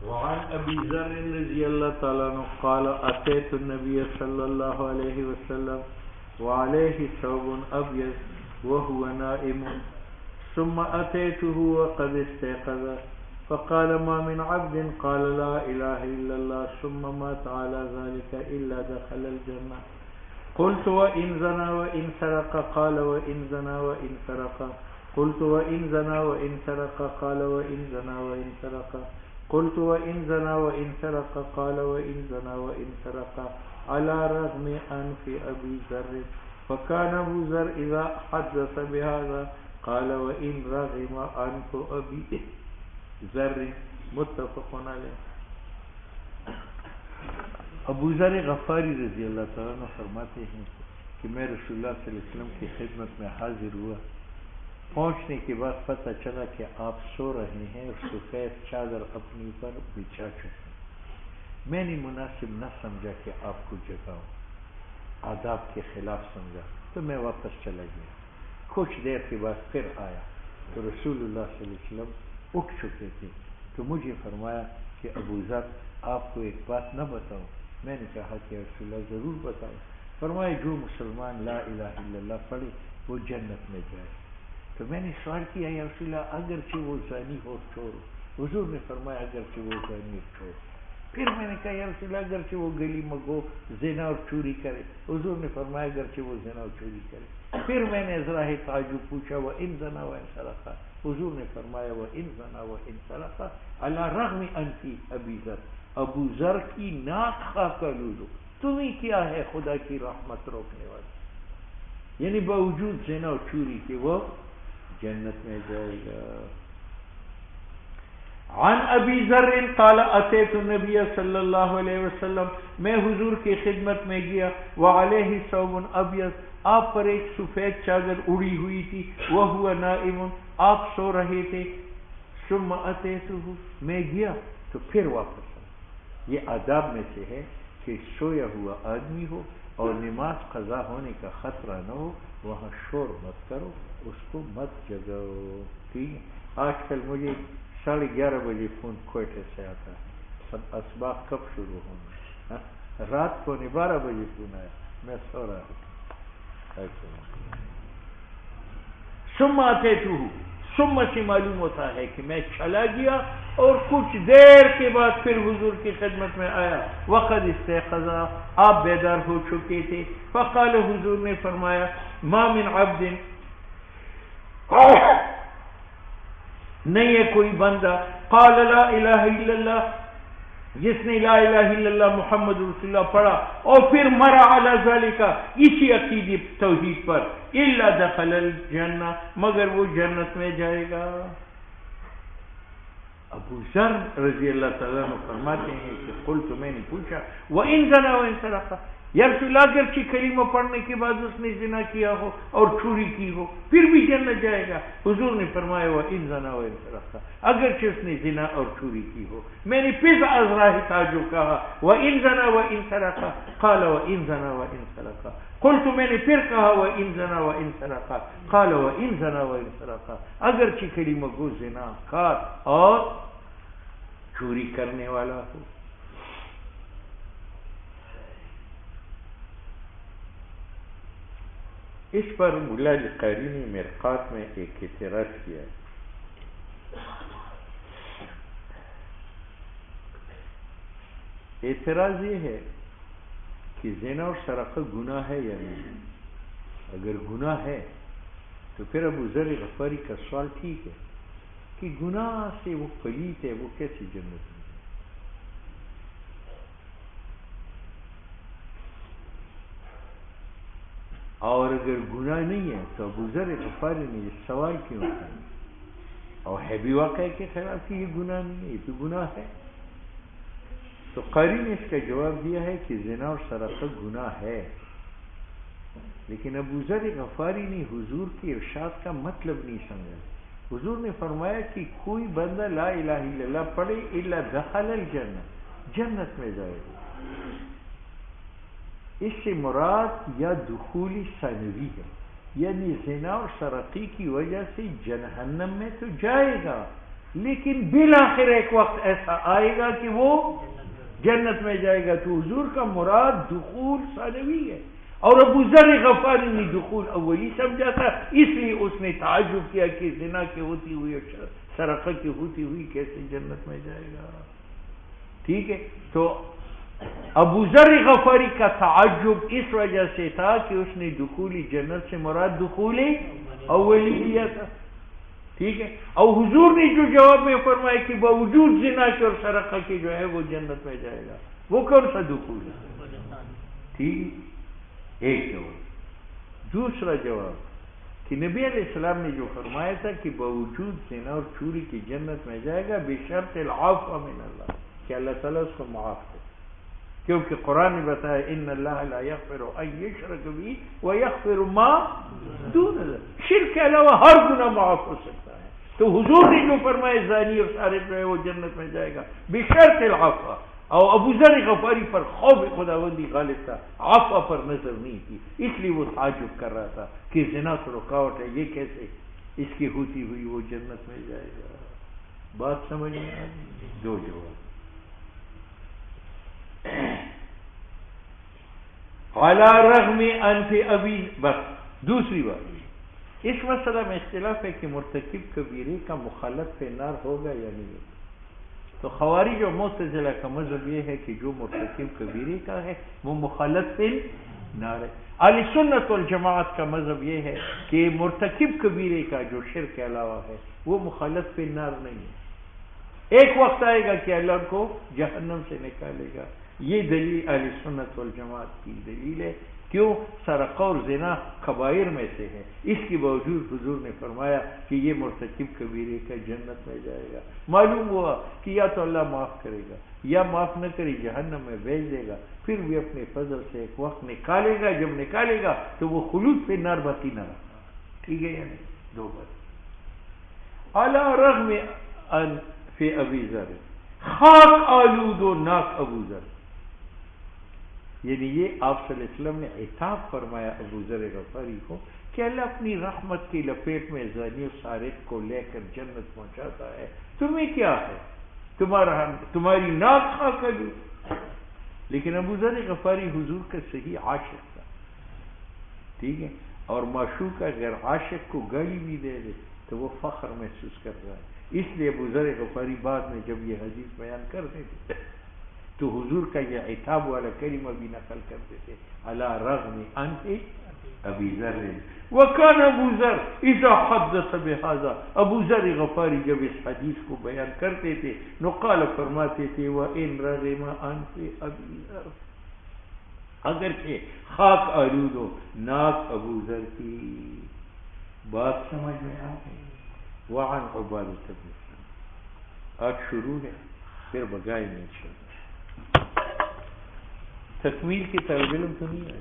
وعن ابي ذر رضي الله تعالى عنه قال اتيت النبي صلى الله عليه وسلم وعليه ثوب ابيض وهو نائم ثم اتيته وقد استيقظ فقال ما من عبد قال لا اله الا الله ثم مات على ذلك الا دخل الجنه قلت وان زنى وان سرق قال وان زنى وان سرق قلت وان زنى وان سرق قال وان زنى وان سرق قلت وإن زنى وإن سرق قال وإن زنى وإن سرق على رغم أنف أبي ذر فكان أبو ذر إذا حدث بهذا قال وإن رغم أنف أبي ذر متفق علیہ. ابو ذر غفاری رضی اللہ تعالیٰ عنہ فرماتے ہیں کہ میں رسول اللہ صلی اللہ علیہ وسلم کی خدمت میں حاضر ہوا. پہنچنے کے بعد پتہ چلا کہ آپ سو رہے ہیں اور سفید چادر اپنی پر بچھا چکے. میں نے مناسب نہ سمجھا کہ آپ کو جگاؤں، آداب کے خلاف سمجھا تو میں واپس چلا گیا. کچھ دیر کے بعد پھر آیا تو رسول اللہ صلی اللہ علیہ وسلم اٹھ چکے تھے. تو مجھے فرمایا کہ ابو ذر آپ کو ایک بات نہ بتاؤں؟ میں نے کہا کہ رسول اللہ ضرور بتاؤ. فرمایا جو مسلمان لا الہ الا اللہ پڑھے وہ جنت میں جائے. تو میں نے سوال کیا یا رسول اللہ اگرچہ وہ زانی ہو چور ہو؟ حضور نے فرمایا اگرچہ وہ زانی ہو چور. پھر میں نے کہا یا رسول اللہ اگرچہ وہ گلی مگو زنا اور چوری کرے؟ حضور نے فرمایا اگرچہ وہ زنا اور چوری کرے. پھر میں نے ذرا تعجب پوچھا وہ ان زنا و ان سرقہ؟ حضور نے فرمایا وہ ان زنا و ان سرقہ علی رغم انفی ابی ذر، ابو ذر کی ناک خواہ کا لولو تمہیں کیا ہے خدا کی رحمت روکنے والا، یعنی باوجود زنا اور چوری کے وہ جنت میں جائے گا. عن ابی ذر قال اتیت النبی صلی اللہ علیہ وسلم، میں حضور کی خدمت میں گیا. وعلیہ ثوب ابیض، آپ پر ایک سفید چادر اڑی ہوئی تھی. وہو نائم، آپ سو رہے تھے. ثم اتیتہ، میں گیا تو پھر واپس آیا. یہ آداب میں سے ہے کہ سویا ہوا آدمی ہو اور نماز قضا ہونے کا خطرہ نہ ہو، وہاں شور مت کرو، اس کو مت جگاؤ. ٹھیک ہے. آج کل مجھے 11:30 بجے فون کوئٹے سے آتا ہے، سب اسباق کب شروع ہوں گے؟ رات کو 12 بجے فون آیا، میں سو رہا تھا. ثم اتیتہ، ثم سے معلوم ہوتا ہے کہ میں چلا گیا اور کچھ دیر کے بعد پھر حضور کی خدمت میں آیا. وقد استيقظ، آپ بیدار ہو چکے تھے. فقال، حضور نے فرمایا ما من عبد، نہیں ہے کوئی بندہ، قال لا الہ الا اللہ، جس نے لا الہ الا اللہ محمد رسول اللہ پڑھا اور پھر مرا علی ذالک، اسی عقیدے توحید پر، الا دخل الجنہ، مگر وہ جنت میں جائے گا. ابو ذر رضی اللہ تعالیٰ عنہ فرماتے ہیں کہ قلت، میں نے پوچھا وَإِن زَنَا وَإِن سَرَقَ، یا رسول اللہ اگرچہ کلمہ پڑھنے کے بعد اس نے زنا کیا ہو اور چوری کی ہو پھر بھی جنت جائے گا؟ حضور نے فرمایا وَإِن زَنَا وَإِن سَرَقَ، اگرچہ اس نے زنا اور چوری کی ہو. میں نے پھر ازراہ تعجب کہا وَإِن زَنَا وَإِن سَرَقَ قال وَإِن زَنَا وَإِن سَرَقَ قلت، میں نے پھر کہا وَإِن زَنَا وَإِن سَرَقَ قال وَإِن زَنَا وَإِن سَرَقَ، اگرچہ کلمہ گو زنا کار اور چوری کرنے والا ہو. اس پر ملا علی قاری نے مرقات میں ایک اعتراض کیا. اعتراض یہ ہے کہ زنا اور سرقہ گناہ ہے یا نہیں. اگر گناہ ہے تو پھر ابو ذر غفاری کا سوال ٹھیک ہے کہ گناہ سے وہ پلیت ہے، وہ کیسے جنت میں؟ اور اگر گناہ نہیں ہے تو ابو ذر غفاری نے یہ سوال کیوں کیا؟ اور ہے بھی واقعہ کے خلاف کہ یہ گناہ نہیں ہے، یہ تو گناہ ہے. تو قاری نے اس کا جواب دیا ہے کہ زنا اور سرقہ گناہ ہے، لیکن ابو ذر غفاری نے حضور کی ارشاد کا مطلب نہیں سمجھا. حضور نے فرمایا کہ کوئی بندہ لا الہ الا اللہ پڑھے الا دخل الجنہ، جنت میں جائے گا. اس سے مراد یا دخولی ثانوی ہے، یعنی زنا اور سرقی کی وجہ سے جہنم میں تو جائے گا لیکن بالآخر ایک وقت ایسا آئے گا کہ وہ جنت میں جائے گا. تو حضور کا مراد دخول ثانوی ہے, اور ابو ذر غفاری نے دخول اولی سمجھا تھا, اس لیے اس نے تعجب کیا کہ زنا کی ہوتی ہوئی اور سرقہ کی ہوتی ہوئی کیسے جنت میں جائے گا. ٹھیک ہے, تو ابو ذر غفاری کا تعجب اس وجہ سے تھا کہ اس نے دخولی جنت سے مراد دخولی اولی لیا تھا. ٹھیک ہے, اور حضور نے جو جواب میں فرمایا کہ باوجود زنا کے اور سرقہ کے جو ہے وہ جنت میں جائے گا, وہ کون سا دخول ہے؟ ٹھیک, ایک جواب. دوسرا جواب کہ نبی علیہ السلام نے جو فرمایا تھا کہ باوجود زنا اور چوری کی جنت میں جائے گا بشرط العفو من اللہ, کہ اللہ تعالیٰ اس کو معاف کرے, کیونکہ قرآن نے بتایا ان اللہ لا یغفر ان یشرک بہ ویغفر ما دون ذلک, شرک کے علاوہ ہر گناہ معاف ہو سکتا ہے. تو حضور نے جو فرمایا زانی اور سارق جو ہے وہ جنت میں جائے گا بشرط العفو, اور ابو ذر غفاری پر خوف خداوندی غالب تھا, عفو پر نظر نہیں تھی, اس لیے وہ تعجب کر رہا تھا کہ زنا تو رکاوٹ ہے, یہ کیسے اس کی ہوتی ہوئی وہ جنت میں جائے گا. بات سمجھ میں آ گئی؟ دو جواب. علی رغم انف ابی, بس دوسری بات اس مسئلہ میں اختلاف ہے کہ مرتکب کبیرے کا مخلد فی النار ہوگا یا نہیں ہوگا. تو خوارج و معتزلہ کا مذہب یہ ہے کہ جو مرتکب کبیرے کا ہے وہ مخلد فی النار ہے. اہل سنت والجماعت کا مذہب یہ ہے کہ مرتکب کبیرے کا جو شرک کے علاوہ ہے وہ مخلد فی النار نہیں ہے. ایک وقت آئے گا کہ اللہ کو جہنم سے نکالے گا. یہ دلیل اہل سنت والجماعت کی دلیل ہے. کیوں؟ سرقہ اور زنا کبائر میں سے ہے, اس کے باوجود حضور نے فرمایا کہ یہ مرتکب کبیرے کا جنت میں جائے گا. معلوم ہوا کہ یا تو اللہ معاف کرے گا یا معاف نہ کرے جہنم میں بھیج دے گا, پھر بھی اپنے فضل سے ایک وقت نکالے گا. جب نکالے گا تو وہ خلود پہ نار باقی نہ رہا. ٹھیک ہے, یعنی دو بات. علی رغم انف ابی ذر, خاک آلود و ناک ابو ذر, یعنی یہ آپ صلی اللہ علیہ وسلم نے عتاب فرمایا ابو ذر غفاری کو کہ اللہ اپنی رحمت کی لپیٹ میں زانی و سارق کو لے کر جنت پہنچاتا ہے, تمہیں کیا ہے, تمہاری ناک خاک آلود. لیکن ابو ذر غفاری حضور کا صحیح عاشق تھا. ٹھیک ہے, اور معشوق اگر عاشق کو گالی بھی دے دے تو وہ فخر محسوس کر رہا ہے. اس لیے ابو ذر غفاری بعد میں جب یہ حدیث بیان کرتے تھے تو حضور کا یہ عتاب والا کلمہ بھی نقل کرتے تھے, علی رغم انف ابی ذر. وکان ابو ذر اذا حدث بهذا, ابو ذر غفاری جب اس حدیث کو بیان کرتے تھے نو قال فرماتے تھے وان رغم انف ابی ذر, اگرچہ خاک آلود و ناک ابو ذر کی. بات سمجھ میں آ گئی. وعن عبادۃ بن صامت, آج شروع ہے پھر بگائے میں انشاءاللہ. تکمیل کی طالب علم تو نہیں آئے.